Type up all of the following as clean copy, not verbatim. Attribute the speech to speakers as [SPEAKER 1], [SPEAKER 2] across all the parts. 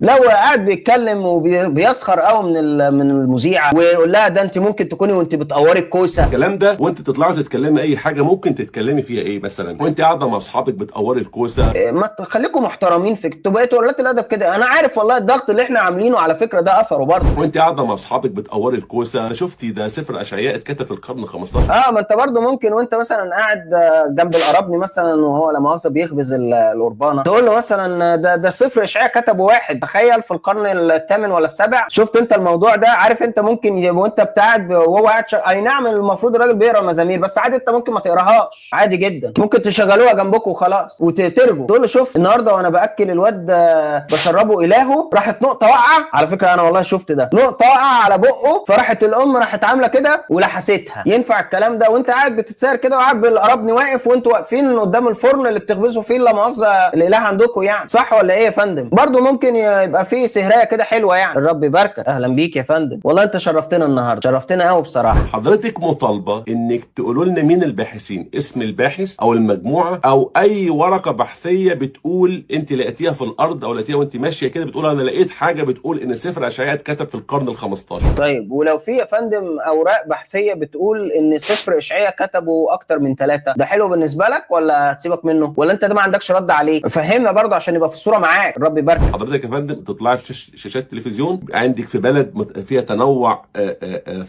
[SPEAKER 1] لو قاعد بيتكلم وبيسخر قوي من المذيعه، ويقول لها ده انت ممكن تكوني وانت بتقوري الكوسه
[SPEAKER 2] الكلام ده، وانت تطلعي تتكلمي اي حاجه ممكن تتكلمي فيها ايه مثلا وانت قاعده مع اصحابك بتقوري الكوسه.
[SPEAKER 1] ما تخليكم محترمين في انتوا بقيتوا قلات الادب كده. انا عارف والله الضغط اللي احنا عاملينه على فكره ده اثره برضه.
[SPEAKER 2] وانت قاعده مع اصحابك بتقوري الكوسه. شفتي ده سفر اشعياء اتكتب في القرن 15.
[SPEAKER 1] ما انت برضه ممكن وانت مثلا قاعد جنب القرابني مثلا وهو لا مؤاخذه بيخبز القربانه، تقول له مثلا ده سفر اشعياء كتبه واحد، تخيل في القرن الثامن ولا السابع. شفت انت الموضوع ده؟ عارف انت ممكن وانت بتاعد وهو قاعد اي نعم المفروض الراجل بيقرا مزامير، بس عادي انت ممكن ما تقراهاش عادي جدا، ممكن تشغلوها جنبكم وخلاص وترجوا تقول له شوف النهارده وانا باكل الواد بشربه الهه راحت نقطه واقعه. على فكره انا والله شفت ده، نقطه واقعه على بقه، فراحت الام راحت عامله كده ولحستها. ينفع الكلام ده وانت قاعد بتتساير كده وقاعد بالقرابني واقف وانتوا واقفين قدام الفرن اللي بتخبزوا فيه لا مؤاخذه الاله عندكم يعني، صح ولا ايه يا فندم؟ برضو ممكن يبقى فيه سهريه كده حلوه يعني. الرب يباركك. اهلا بيك يا فندم، والله انت شرفتنا النهارده، شرفتنا قوي بصراحه.
[SPEAKER 2] حضرتك مطالبه انك تقولوا لنا مين الباحثين، اسم الباحث او المجموعه او اي ورقه بحثيه بتقول انت لقيتيها في الارض او لقيتيها وانت ماشيه كده بتقول انا لقيت حاجه بتقول ان سفر اشعياء اتكتب في القرن ال 15.
[SPEAKER 1] طيب ولو في يا فندم اوراق بحثيه بتقول ان سفر اشعياء كتبوا اكتر من 3، ده حلو بالنسبه لك ولا هتسيبك منه؟ ولا انت ده ما عندكش رد عليه؟ فهمنا برضه عشان يبقى في الصوره معاك. الرب يبارك
[SPEAKER 2] حضرتك يا فندم تطلعي في شاشات تلفزيون، عندك في بلد فيها تنوع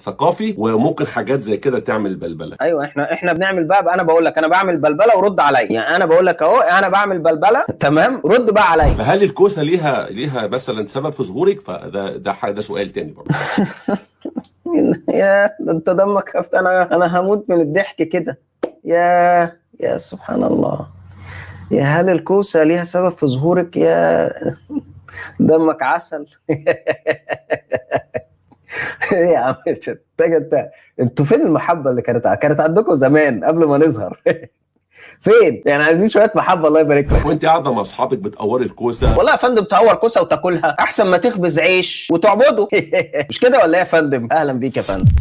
[SPEAKER 2] ثقافي وممكن حاجات زي كده تعمل بلبله.
[SPEAKER 1] ايوه احنا بنعمل بقى انا بقول لك انا بعمل بلبله ورد عليا، يعني انا بقول لك اهو انا بعمل بلبله تمام، رد بقى عليا.
[SPEAKER 2] فهل الكوسه ليها مثلا سبب في ظهورك؟ ده سؤال تاني برضه.
[SPEAKER 1] يا ده انت دمك خفت، انا هموت من الضحك كده. يا سبحان الله. يا هل الكوسه ليها سبب في ظهورك؟ يا دمك عسل. ايه يا عم انتوا فين المحبه اللي كانت عندكم زمان قبل ما نظهر؟ فين يعني؟ عايزين شويه محبه الله يبارك لك.
[SPEAKER 2] وانت قاعده مع اصحابك بتقوري الكوسه.
[SPEAKER 1] والله يا فندم تقور كوسه وتاكلها احسن ما تخبز عيش وتعبده. مش كده ولا ايه يا فندم؟ اهلا بيك يا فندم.